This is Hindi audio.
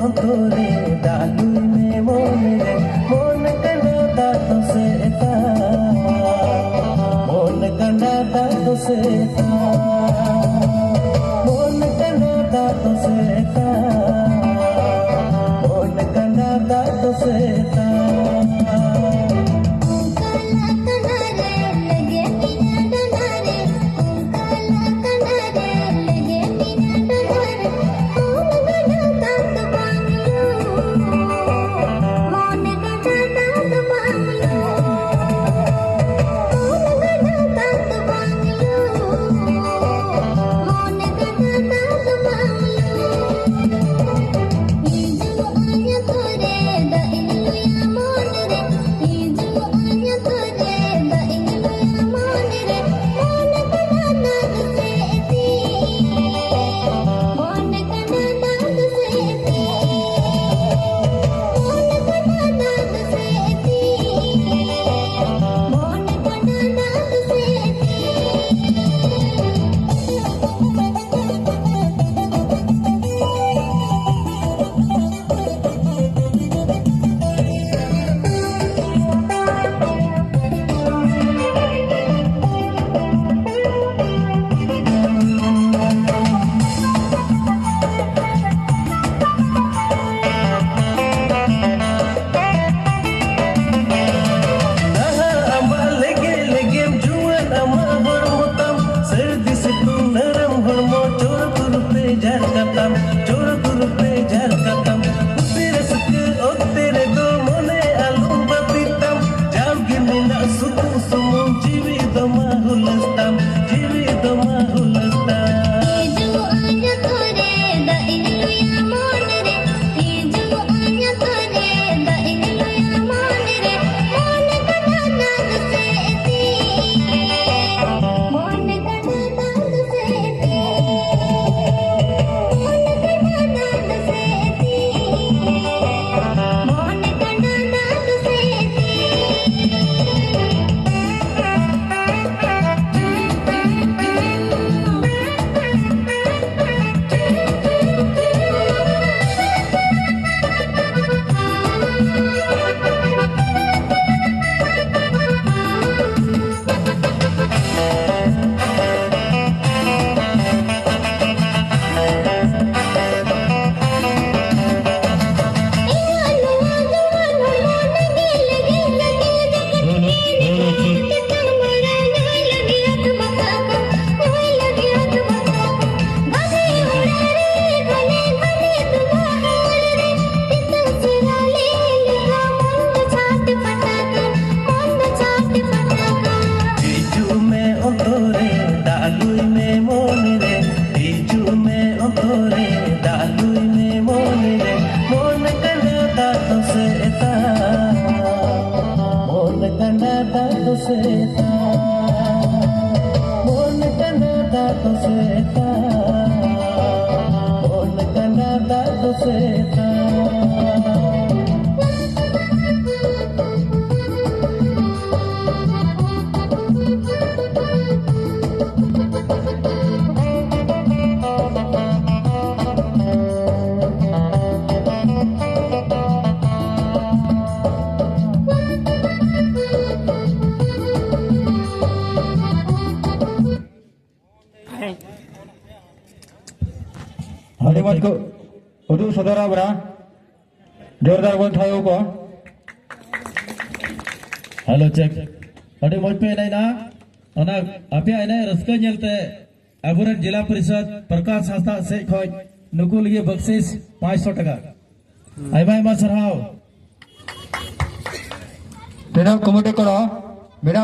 अंतरे डालुई में मन रे मन कना दातो से ता मन कना दातो से ता मन कना दातो से ता मन कना दातो से ता Hadimat ko udu saudara bra जोरदार बोल थायो को हेलो चेक अडे मोज पे नहीं ना अना आपे आने रस्का नेलते अबुरन जिला परिषद प्रकाश संस्था से खोज नुकु लिए बख्शिश 500 टका आइमा सरहाव तेरा कमेटी करो मेरा